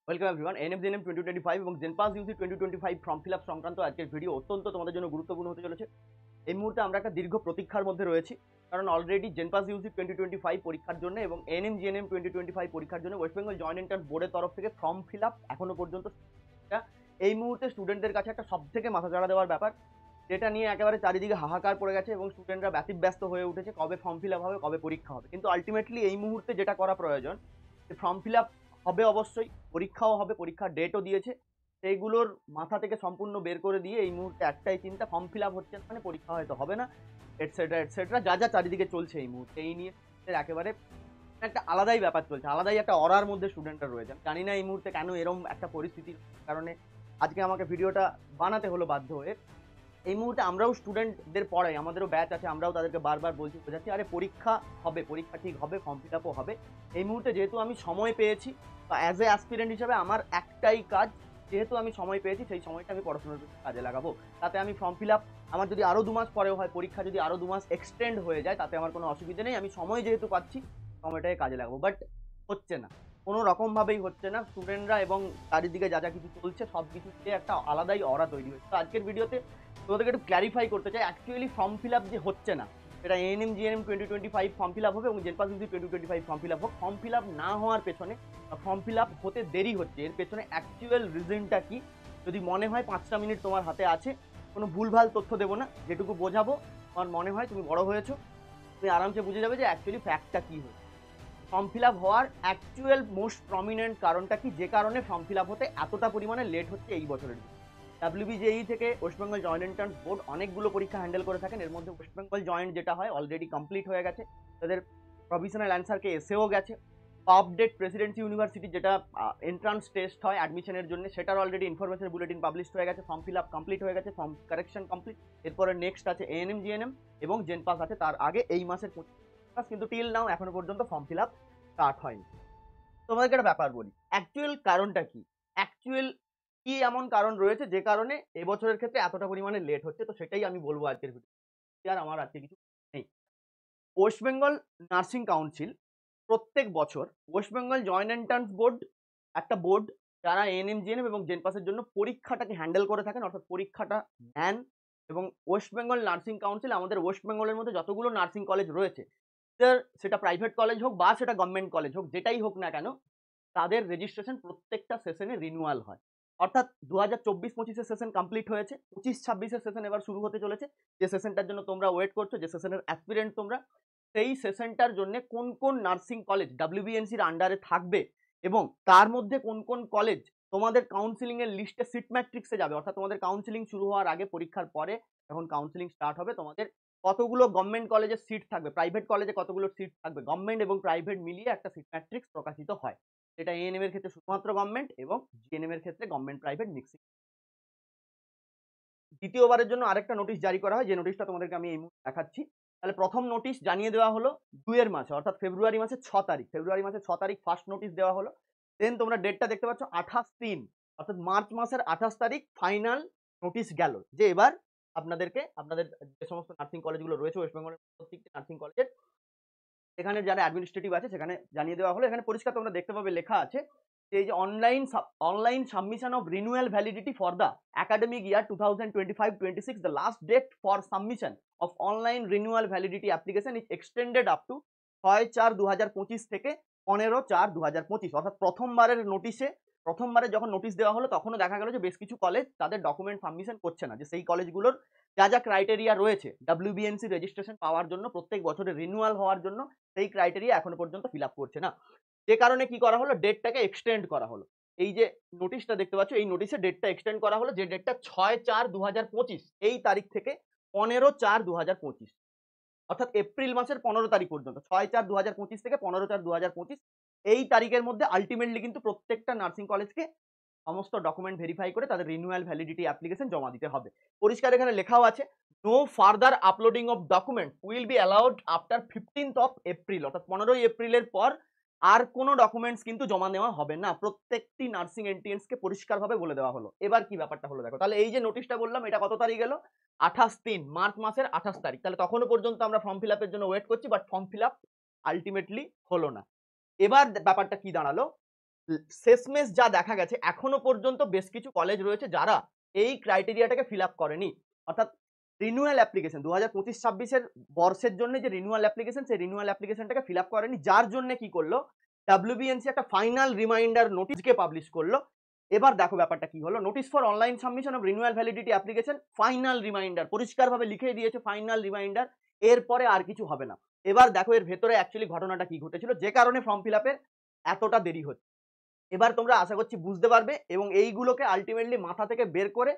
Welcome everyone. এনএফজেএনএম 2025 এবং জেনপাস ইউসি 2025 form fill up সংক্রান্ত আজকের ভিডিও অত্যন্ত তোমাদের জন্য গুরুত্বপূর্ণ হতে চলেছে। এই মুহূর্তে আমরা একটা দীর্ঘ প্রতীক্ষার মধ্যে রয়েছি, কারণ অলরেডি জেনপাস ইউসি 2025 পরীক্ষার জন্য এবং এনএমজিএনএম 2025 পরীক্ষার জন্য ওয়েস্ট বেঙ্গল জয়েন্ট এন্ট্রান্স বোর্ডের তরফ থেকে ফর্ম ফিল আপ এখনো পর্যন্ত এই মুহূর্তে স্টুডেন্টদের কাছে একটা সব থেকে মাথাচাড়া দেওয়ার ব্যাপার, যেটা নিয়ে একেবারে চারিদিকে হাহাকার পড়ে গেছে এবং স্টুডেন্টরা ব্যতিব্যস্ত হয়ে উঠেছে কবে ফর্ম ফিল আপ হবে, কবে পরীক্ষা হবে। কিন্তু আলটিমেটলি এই মুহূর্তে যেটা করা প্রয়োজন, যে ফর্ম ফিল আপ হবে অবশ্যই, পরীক্ষাও হবে, পরীক্ষার ডেটও দিয়েছে, সেইগুলোর মাথা থেকে সম্পূর্ণ বের করে দিয়ে এই মুহূর্তে একটাই চিন্তা, ফর্ম ফিল আপ হচ্ছে মানে পরীক্ষা হয়তো হবে না, এটসেট্রা এটসেট্রা যা যা চারিদিকে চলছে এই মুহূর্তে। এই নিয়ে একেবারে একটা আলাদাই ব্যাপার চলছে, আলাদাই একটা অরার মধ্যে স্টুডেন্টরা রয়েছে। জানি না এই মুহূর্তে কেন এরকম একটা পরিস্থিতির কারণে আজকে আমাকে ভিডিওটা বানাতে হলো বাধ্য হয়ে। এই মুহূর্তে আমরাও স্টুডেন্টদের পড়াই, আমাদেরও ব্যাচ আছে, আমরাও তাদেরকে বারবার বলছি, বোঝাচ্ছি, আরে পরীক্ষা হবে, পরীক্ষা ঠিক হবে, ফর্ম ফিল আপও হবে। এই মুহূর্তে যেহেতু আমি সময় পেয়েছি, বা অ্যাজ এ অ্যাসপিরেন্ট হিসেবে আমার একটাই কাজ, যেহেতু আমি সময় পেয়েছি সেই সময়টা আমি পড়াশোনার কাজে লাগাবো। তাতে আমি ফর্ম ফিল আপ আমার যদি আরও 2 মাস পরেও হয়, পরীক্ষা যদি আরও 2 মাস এক্সটেন্ড হয়ে যায়, তাতে আমার কোনো অসুবিধা নেই। আমি সময় যেহেতু পাচ্ছি, সময়টাকে কাজে লাগাবো। বাট হচ্ছে না, কোনো রকমভাবেই হচ্ছে না। স্টুডেন্টরা এবং চারিদিকে যা যা কিছু চলছে সব কিছুতে একটা আলাদাই অরা তৈরি হচ্ছে। তো আজকের ভিডিওতে তোমাদেরকে একটু ক্ল্যারিফাই করতে চাই, অ্যাকচুয়ালি ফর্ম ফিল আপ যে হচ্ছে না, এটা ANM GNM 2025 form fill up হবে এবং জেনপাস ইউসি 2025 ফর্ম ফিল আপ হোক, ফর্ম ফিল আপ না হওয়ার পেছনে, ফর্ম ফিল আপ হতে দেরি হচ্ছে, এর পেছনে অ্যাকচুয়াল রিজনটা কি? যদি মনে হয় 5টা মিনিট তোমার হাতে আছে, কোনো ভুলভাল তথ্য দেবো না, যেটুকু বোঝাবো তোমার মনে হয় তুমি বড় হয়েছো, তুমি আরামসে বুঝে যাবে যে অ্যাকচুয়ালি ফ্যাক্টটা কি হয়েছে। ফর্ম ফিল আপ হওয়ার অ্যাকচুয়াল মোস্ট প্রমিনেন্ট কারণটা কি, যে কারণে ফর্ম ফিল আপ হতে এতটা পরিমাণে লেট হচ্ছে এই বছরের জন্য। ডাব্লিউবিজেই থেকে West Bengal joint entrance board অনেকগুলো পরীক্ষা হ্যান্ডেল করে থাকেন। এর মধ্যে ওয়েস্ট বেঙ্গল জয়েন্ট যেটা হয় অলরেডি কমপ্লিট হয়ে গেছে, তাদের প্রভিশনাল অ্যান্সারকে এসেও গেছে। আপডেট প্রেসিডেন্সি ইউনিভার্সিটি যেটা এন্ট্রান্স টেস্ট হয় অ্যাডমিশনের জন্য, সেটার অলরেডি ইনফরমেশন বুলেটিন পাবলিশ হয়ে গেছে, ফর্ম ফিল আপ কমপ্লিট হয়ে গেছে, ফর্ম কারেকশন কমপ্লিট। এরপরে নেক্সট আছে এএনএম জিএনএম এবং জেনপাস আছে তার আগে এই মাসের 25, কিন্তু টিল নাও এখনো পর্যন্ত ফর্ম ফিল আপ স্টার্ট হয়নি। তোমাদেরকে একটা ব্যাপার বলি, অ্যাকচুয়াল কারণটা কি, অ্যাকচুয়াল কি এমন কারণ রয়েছে যে কারণে এবছরের ক্ষেত্রে এতটা পরিমাণে লেট হচ্ছে, তো সেটাই আমি বলবো আজকের ভিডিও। আর আমার আজকে কিছু নেই। ওয়েস্ট বেঙ্গল নার্সিং কাউন্সিল প্রত্যেক বছর West Bengal joint entrance board, একটা বোর্ড যারা এএনএম জিএনএম এবং জেনপাসের জন্য পরীক্ষাটাকে হ্যান্ডেল করে থাকেন, অর্থাৎ পরীক্ষাটা নেন। এবং ওয়েস্ট বেঙ্গল নার্সিং কাউন্সিল আমাদের ওয়েস্ট বেঙ্গলের মধ্যে যতগুলো নার্সিং কলেজ রয়েছে, সেটা প্রাইভেট কলেজ হোক বা সেটা গভর্নমেন্ট কলেজ হোক, যেটাই হোক না কেন, তাদের রেজিস্ট্রেশন প্রত্যেকটা সেশনে রিনিউয়াল হয়। অর্থাৎ 2024-25 সেশন কমপ্লিট হয়েছে, 25-26 সেশন এবার শুরু হতে চলেছে। যে সেশনটার জন্য তোমরা ওয়েট করছো, যে সেশনের অ্যাসপিরেন্ট তোমরা, সেই সেশনটার জন্য কোন কোন নার্সিং কলেজ ডাব্লিউবিএনসির আন্ডারে থাকবে এবং তার মধ্যে কোন কোন কলেজ তোমাদের কাউন্সিলিং এর লিস্টে সিট ম্যাট্রিক্সে যাবে, অর্থাৎ তোমাদের কাউন্সিলিং শুরু হওয়ার আগে, পরীক্ষার পরে যখন কাউন্সিলিং স্টার্ট হবে, তোমাদের কতগুলো গভর্নমেন্ট কলেজের সিট থাকবে, প্রাইভেট কলেজে কতগুলো সিট থাকবে, গভর্নমেন্ট এবং প্রাইভেট মিলিয়ে একটা সিট ম্যাট্রিক্স প্রকাশিত হয়। এটা এএনএম এর ক্ষেত্রে শুধুমাত্র গভর্নমেন্ট এবং জিএনএম এর ক্ষেত্রে গভর্নমেন্ট প্রাইভেট মিক্সিং। দ্বিতীয়বারের জন্য আরেকটা নোটিশ জারি করা হয়, যে নোটিশটা তোমাদেরকে আমি এই মুহূর্তে দেখাচ্ছি। তাহলে প্রথম নোটিশ জানিয়ে দেওয়া হলো 2 মাসে, অর্থাৎ ফেব্রুয়ারি মাসের 6 তারিখ, ফেব্রুয়ারি মাসের 6 তারিখ ফার্স্ট নোটিশ দেওয়া হলো। দেন তোমরা ডেটটা দেখতে পাচ্ছ 28/3, অর্থাৎ মার্চ মাসের 28 তারিখ ফাইনাল নোটিশ গেল, যে এবার আপনাদেরকে আপনাদের যে সমস্ত নার্সিং কলেজগুলো রয়েছে ওয়েস্ট বেঙ্গলের প্রত্যেকটি নার্সিং কলেজের, এখানে যারা অ্যাডমিনিস্ট্রেটিভ আছে সেখানে জানিয়ে দেওয়া হলো। এখানে পরিষ্কার তোমরা দেখতে পাবে লেখা আছে যে এই যে online submission of renewal validity for the academic year 2025-26, the last date for submission of online renewal validity application is extended up to 6/4/2025 থেকে 15/4/2025। অর্থাৎ প্রথমবারে যখন নোটিশ দেওয়া হলো তখনও দেখা গেল যে বেশ কিছু কলেজ তাদের ডকুমেন্ট সাবমিশন করছে না, যে সেই কলেজগুলোর যা যা ক্রাইটেরিয়া রয়েছে ডাব্লিউবিএনসি রেজিস্ট্রেশন পাওয়ার জন্য, প্রত্যেক বছরের রিনিউয়াল হওয়ার জন্য, সেই ক্রাইটেরিয়া এখনো পর্যন্ত ফিল আপ করছে না। যে কারণে কি করা হলো, ডেটটাকে এক্সটেন্ড করা হলো। এই যে নোটিশটা দেখতে পাচ্ছ, এই নোটিশে ডেটটা এক্সটেন্ড করা হলো, যে ডেটটা 6/4/2025, এই তারিখ থেকে 15/4/2025, অর্থাৎ এপ্রিল মাসের 15 তারিখ পর্যন্ত, 6/4/2025 থেকে 15/4/2025 এই তারিখের মধ্যে আলটিমেটলি কিন্তু প্রত্যেকটা নার্সিং কলেজকে সমস্ত ডকুমেন্ট ভেরিফাই করে তাদের রিনিউয়াল ভ্যালিডিটি অ্যাপ্লিকেশন জমা দিতে হবে। পরিষ্কার এখানে লেখাও আছে, no further uploading of document will be allowed after 15th April, অর্থাৎ 15ই এপ্রিলের পর আর কোনো ডকুমেন্টস কিন্তু জমা নেওয়া হবে না। প্রত্যেকটি নার্সিং এন্ট্রান্সকে পরিষ্কারভাবে বলে দেওয়া হলো। এবার কি ব্যাপারটা হলো দেখো, তাহলে এই যে নোটিশটা বললাম, এটা কত তারিখ গেল, 28/3, মার্চ মাসের 28 তারিখ। তাহলে তখনও পর্যন্ত আমরা ফর্ম ফিল আপের জন্য ওয়েট করছি, but form fill up ultimately হলো না। এবার ব্যাপারটা কি দাঁড়ালো, শেষমেশ যা দেখা গেছে এখনো পর্যন্ত বেশ কিছু কলেজ রয়েছে যারা এই ক্রাইটেরিয়াটাকে ফিল আপ করেনি, অর্থাৎ রিনিউয়াল অ্যাপ্লিকেশন 2025-26 বর্ষের জন্য যে রিনিউয়াল অ্যাপ্লিকেশন, সেই রিনিউয়াল অ্যাপ্লিকেশনটাকে ফিল আপ করেনি, যার জন্য কি করলো ডাব্লিউবিএনসি একটা ফাইনাল রিমাইন্ডার নোটিশকে পাবলিশ করলো। এবার দেখো ব্যাপারটা কি হলো, notice for online submission of renewal validity application final reminder, পরিষ্কারভাবে লিখে দিয়েছে ফাইনাল রিমাইন্ডার, এরপরে আর কিছু হবে না। এবার দেখো এর ভেতরে অ্যাকচুয়ালি ঘটনাটা কি ঘটেছিল, যে কারণে ফর্ম ফিল আপের এতটা দেরি হচ্ছে। এবার তোমরা আশা করছি বুঝতে পারবে এবং এইগুলোকে আলটিমেটলি মাথা থেকে বের করে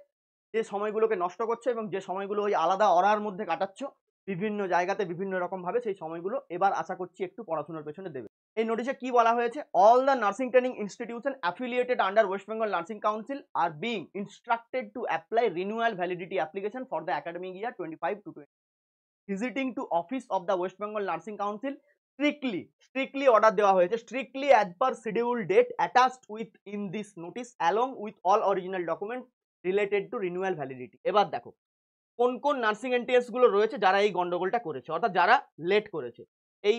যে সময়গুলোকে নষ্ট করছো এবং যে সময়গুলো ওই আলাদা অরার মধ্যে কাটাচ্ছ বিভিন্ন জায়গাতে বিভিন্ন রকম ভাবে, সেই সময়গুলো এবার আশা করছি একটু পড়াশোনার পেছনে দেবে। এই নোটিশে কি বলা হয়েছে, all the nursing training institution affiliated under West Bengal Nursing Council are being instructed to apply renewal validity application for the academic year 25-20 visiting to office of the West Bengal Nursing Council strictly order দেওয়া হয়েছে, strictly as per schedule date attached with in this notice along with all original document related to renewal validity. এবার দেখো কোন কোন nursing NTS গুলো রয়েছে যারা এই গন্ডগোলটা করেছে, অর্থাৎ যারা লেট করেছে। এই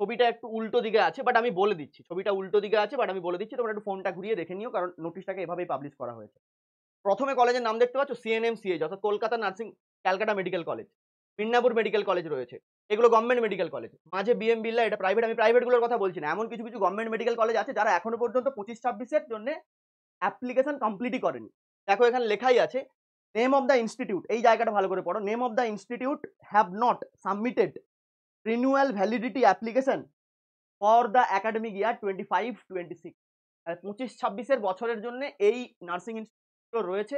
ছবিটা একটু উল্টো দিকে আছে বাট আমি বলে দিচ্ছি, ছবিটা উল্টো দিকে আছে বাট আমি বলে দিচ্ছি, তোমরা একটু ফোনটা ঘুরিয়ে দেখে নিও কারণ নোটিশটাকে এভাবেই পাবলিশ করা হয়েছে। প্রথমে কলেজের নাম দেখতে পাচ্ছ সিএনএমসিএইচ, অর্থাৎ Kolkata nursing Calcutta medical college, Midnapore medical college রয়েছে, এগুলো গভর্নমেন্ট মেডিকেল কলেজ। মাঝে বিএম বিড়লা, এটা প্রাইভেট, আমি প্রাইভেট গুলোর কথা বলছি না, এমন কিছু কিছু গভর্নমেন্ট মেডিকেল কলেজ আছে যারা এখনো পর্যন্ত 25-26 জন্য অ্যাপ্লিকেশন কমপ্লিটই করেনি। দেখো এখানে লেখাই আছে নেম অফ দ্য ইনস্টিটিউট, এই জায়গাটা ভালো করে পড়ো, name of the institute have not submitted renewal validity application for the academic year 25-26, 25-26 বছরের জন্য এই নার্সিং ইনস্টিটিউট রয়েছে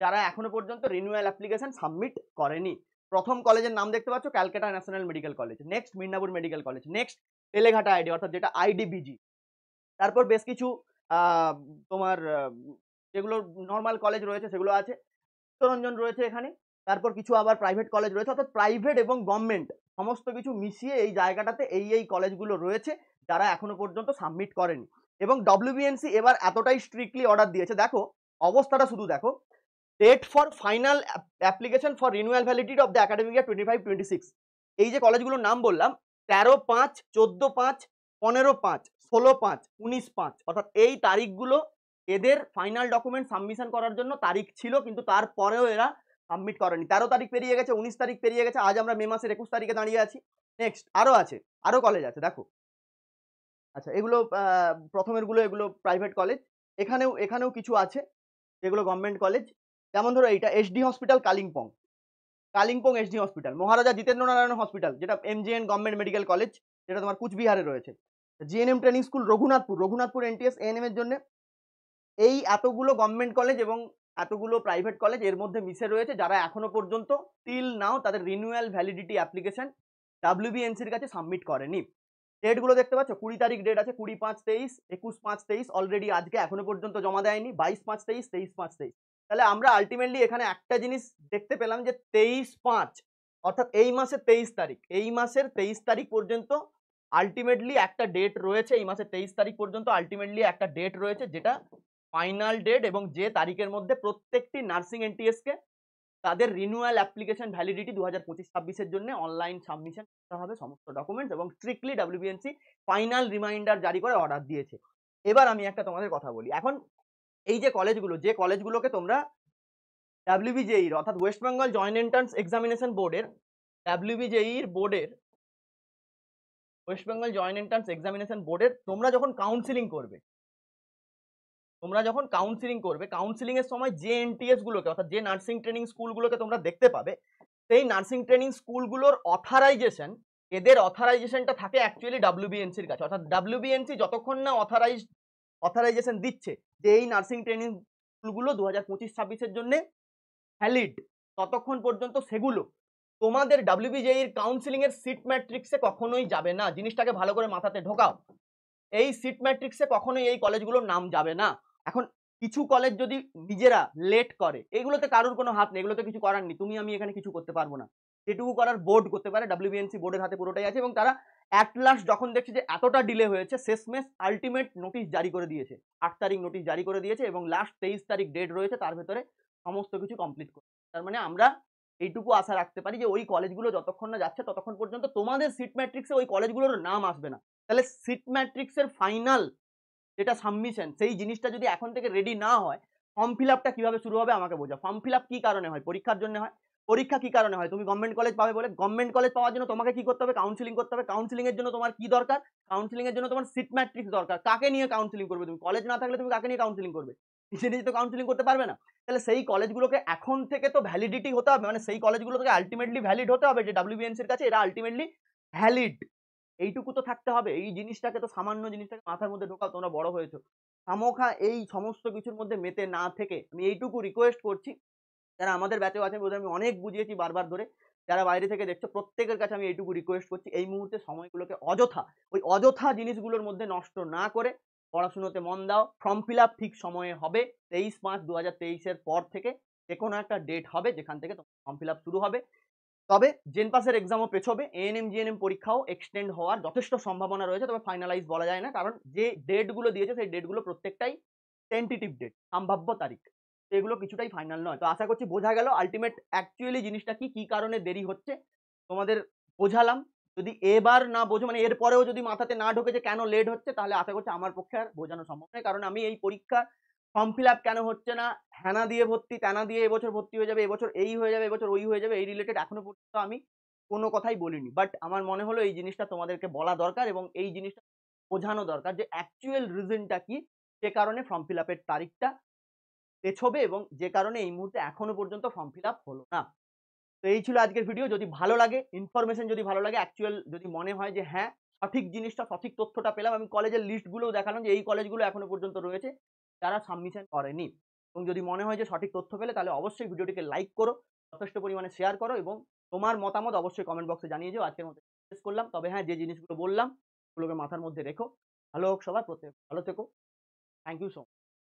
যারা এখনো পর্যন্ত রিনিউয়াল অ্যাপ্লিকেশন সাবমিট করেনি। প্রথম কলেজের নাম দেখতে পাচ্ছ Calcutta national medical college, next Midnapore medical college, next Beleghata ID অর্থাৎ যেটা আইডিবিজি, তারপর বেশ কিছু তোমার যেগুলো নর্মাল কলেজ রয়েছে সেগুলো আছে, চিত্তরঞ্জন রয়েছে এখানে, তারপর কিছু আবার প্রাইভেট কলেজ রয়েছে, অর্থাৎ প্রাইভেট এবং গভর্নমেন্ট সমস্ত কিছু মিশিয়ে এই জায়গাটাতে এই কলেজগুলো রয়েছে যারা এখনো পর্যন্ত সাবমিট করেনি। এবং ডব্লিউবিএনসি এবার এতটাই স্ট্রিক্টলি অর্ডার দিয়েছে, দেখো অবস্থাটা শুধু দেখো, date for final application for renewal validity of the academic year 25-26, এই যে কলেজগুলোর নাম বললাম 13/5, 14/5, 15/5, 16/5, 19/5, অর্থাৎ এই তারিখগুলো এদের ফাইনাল ডকুমেন্ট সাবমিশন করার জন্য তারিখ ছিল, কিন্তু তারপরেও এরা সাবমিট করেনি। 13 তারিখ পেরিয়ে গেছে, 19 তারিখ পেরিয়ে গেছে, আজ আমরা মে মাসের 21 তারিখে দাঁড়িয়ে আছি। নেক্সট আরো আছে, আরো কলেজ আছে দেখো। আচ্ছা এগুলো প্রথমের গুলো এগুলো প্রাইভেট কলেজ, এখানেও কিছু আছে যেগুলো গভর্নমেন্ট কলেজ, যেমন ধরো এইটা SD hospital Kalimpong SD hospital, Maharaja Jitendra Narayan hospital যেটা এমজিএন গভর্নমেন্ট মেডিকেল কলেজ যেটা তোমার কুচবিহারে রয়েছে, GNM training school Raghunathpur NTS ANM এর জন্য। এই এতগুলো গভর্নমেন্ট কলেজ এবং এতগুলো প্রাইভেট কলেজ এর মধ্যে মিশে রয়েছে যারা এখনো পর্যন্ত টিল নাও তাদের রিনিউয়াল ভ্যালিডিটি অ্যাপ্লিকেশন ডাব্লিউবিএনসির কাছে সাবমিট করেনি। ডেটগুলো দেখতে পাচ্ছ, 20 তারিখ ডেট আছে, 20/5-23, 21/5-23 অলরেডি আজকে এখনো পর্যন্ত জমা দেয়নি, 22/5-23, 23/5-23। তাহলে আমরা আলটিমেটলি এখানে একটা জিনিস দেখতে পেলাম যে 23/5 অর্থাৎ এই মাসের 23 তারিখ, এই মাসের 23 তারিখ পর্যন্ত আলটিমেটলি একটা ডেট রয়েছে, এই মাসের 23 তারিখ পর্যন্ত আলটিমেটলি একটা ডেট রয়েছে যেটা ফাইনাল ডেট, এবং যে তারিখের মধ্যে প্রত্যেকটি নার্সিং এনটিএস কে তাদের রিনিউয়াল অ্যাপ্লিকেশন ভ্যালিডিটি 2025-26 জন্য অনলাইন সাবমিশন করতে হবে সমস্ত ডকুমেন্টস, এবং স্ট্রিক্টলি ডাব্লিউবিএনসি ফাইনাল রিমাইন্ডার জারি করে অর্ডার দিয়েছে। এবার আমি একটা তোমাদের কথা বলি, এখন এই যে কলেজগুলোকে তোমরা ডাব্লিউবিজেইর অর্থাৎ West Bengal joint entrance examination বোর্ডের West Bengal joint entrance examination বোর্ডের তোমরা যখন কাউন্সিলিং করবে কাউন্সিলিং এর সময় যে এনটিএস গুলোকে অর্থাৎ যে নার্সিং ট্রেনিং স্কুলগুলোকে তোমরা দেখতে পাবে, সেই নার্সিং ট্রেনিং স্কুলগুলোর এদের অথরাইজেশনটা থাকে অ্যাকচুয়ালি ডাব্লিউবিএনসির কাছে, অর্থাৎ ডাব্লিউবিএনসি যতক্ষণ না অথরাইজেশন দিচ্ছে যে এই নার্সিং ট্রেনিং স্কুলগুলো 2025-26 জন্য ভ্যালিড, ততক্ষণ পর্যন্ত সেগুলো তোমাদের ডাব্লিউবিজেইর কাউন্সিলিং এর সিট ম্যাট্রিক্সে কখনোই যাবে না। জিনিসটাকে ভালো করে মাথাতে ঢোকাও, এই সিট ম্যাট্রিক্সে কখনোই এই কলেজগুলোর নাম যাবে না। এখন কিছু কলেজ যদি নিজেরা লেট করে, এগুলোতে কারোর কোনো হাত নেই, এগুলোতে কিছু করার নেই, তুমি আমি এখানে কিছু করতে পারবো না, যেটুকু করার বোর্ড করতে পারে, ডাব্লিউবিএনসি বোর্ডের হাতে পুরোটাই আছে, এবং তারা অ্যাট লাস্ট যখন দেখছে যে এতটা ডিলে হয়েছে, শেষমেশ আলটিমেট নোটিশ জারি করে দিয়েছে, 8 তারিখ নোটিশ জারি করে দিয়েছে, এবং লাস্ট 23 তারিখ ডেট রয়েছে, তার ভেতরে সমস্ত কিছু কমপ্লিট করে। তার মানে আমরা এইটুকু আশা রাখতে পারি যে ওই কলেজগুলো যতক্ষণ না যাচ্ছে ততক্ষণ পর্যন্ত তোমাদের সিট ম্যাট্রিক্সে ওই কলেজগুলোর নাম আসবে না। তাহলে সিট ম্যাট্রিক্সের ফাইনাল যেটা সাবমিশন, সেই জিনিসটা যদি এখন থেকে রেডি না হয়, ফর্ম ফিল আপটা কিভাবে শুরু হবে আমাকে বোঝাও। ফর্ম ফিল আপ কি কারণে হয়? পরীক্ষার জন্য হয়। পরীক্ষা কি কারণে হয়? তুমি গভর্নমেন্ট কলেজ পাবে বলে। গভর্নমেন্ট কলেজ পাওয়ার জন্য তোমাকে কি করতে হবে? কাউন্সেলিং করতে হবে। কাউন্সেলিং এর জন্য তোমার কি দরকার? কাউন্সেলিং এর জন্য তোমার সিট ম্যাট্রিক্স দরকার। কাকে নিয়ে কাউন্সেলিং করবে তুমি? কলেজ না থাকলে তুমি কাকে নিয়ে কাউন্সেলিং করবে? নিজে, নিজে তো কাউন্সেলিং করতে পারবে না। তাহলে সেই কলেজগুলোকে এখন থেকে তো ভ্যালিডিটি হতে হবে। মানে সেই কলেজগুলো থেকে আল্টিমেটলি ভ্যালিড হতে হবে যে WBNC এর কাছে এরা আল্টিমেটলি ভ্যালিড। এইটুকু তো থাকতে হবে। এই জিনিসটাকে তো সামান্য জিনিসটাকে মাথার মধ্যে ঢোকাও, তোমরা বড় হয়েছো। খামোখা এই সমস্ত কিছুর মধ্যে মেতে না থেকে আমি এইটুকু রিকোয়েস্ট করছি, যারা আমাদের ব্যাচেও আছেন ওদের আমি অনেক বুঝিয়েছি বারবার ধরে, যারা বাইরে থেকে দেখছো প্রত্যেকের কাছে আমি এইটুকু রিকোয়েস্ট করছি, এই মুহূর্তে সময়গুলোকে অযথা জিনিসগুলোর মধ্যে নষ্ট না করে পড়াশুনোতে মন দাও। ফর্ম ফিল আপ ঠিক সময়ে হবে। 23/5/2023 এর পর থেকে যে কোনো একটা ডেট হবে যেখান থেকে তোমার ফর্ম ফিল আপ শুরু হবে। তবে জেনপাসের এক্সামও পেছোবে, এএনএম জিএনএম পরীক্ষাও এক্সটেন্ড হওয়ার যথেষ্ট সম্ভাবনা রয়েছে, তবে ফাইনালাইজ বলা যায় না, কারণ যে ডেটগুলো দিয়েছে সেই ডেটগুলো প্রত্যেকটাই টেন্টেটিভ ডেট, সম্ভাব্য তারিখ। এগুলো কিছুটাই ফাইনাল নয়। তো আশা করছি বোঝা গেল আলটিমেট অ্যাকচুয়ালি জিনিসটা কি, কি কারণে দেরি হচ্ছে তোমাদের বোঝালাম। যদি এবার না বোঝো, মানে এরপরেও যদি মাথাতে না ঢোকে যে কেন লেট হচ্ছে, তাহলে আশা করছি আমার পক্ষে আর বোঝানো সম্ভব নয়। কারণ আমি এই পরীক্ষা ফর্ম ফিল আপ কেন হচ্ছে না, হ্যানা দিয়ে ভর্তি, ত্যানা দিয়ে এবছর ভর্তি হয়ে যাবে, এবছর এই হয়ে যাবে, এবছর ওই হয়ে যাবে, এই রিলেটেড এখনো পর্যন্ত আমি কোনো কথাই বলিনি। বাট আমার মনে হলো এই জিনিসটা তোমাদেরকে বলা দরকার এবং এই জিনিসটা বোঝানো দরকার যে অ্যাকচুয়াল রিজনটা কি, সে কারণে ফর্ম ফিল আপের তারিখটা পেছোবে এবং যে কারণে এই মুহূর্তে এখনো পর্যন্ত ফর্ম ফিল আপ হলো না। তো এই ছিল আজকের ভিডিও। যদি ভালো লাগে, ইনফরমেশন যদি ভালো লাগে, অ্যাকচুয়াল যদি মনে হয় যে হ্যাঁ সঠিক জিনিসটা, সঠিক তথ্যটা পেলাম, আমি কলেজের লিস্টগুলোও দেখালাম যে এই কলেজগুলো এখনো পর্যন্ত রয়েছে যারা সাবমিশন করেনি, এবং যদি মনে হয় যে সঠিক তথ্য পেলে, তাহলে অবশ্যই ভিডিওটিকে লাইক করো, যথেষ্ট পরিমাণে শেয়ার করো এবং তোমার মতামত অবশ্যই কমেন্ট বক্সে জানিয়ে যাও। আজকের মতো শেষ করলাম। তবে হ্যাঁ, যে জিনিসগুলো বললাম ওগুলোকে মাথার মধ্যে রেখো। ভালো হোক সবার, প্রত্যেক ভালো থেকো। Thank you so much.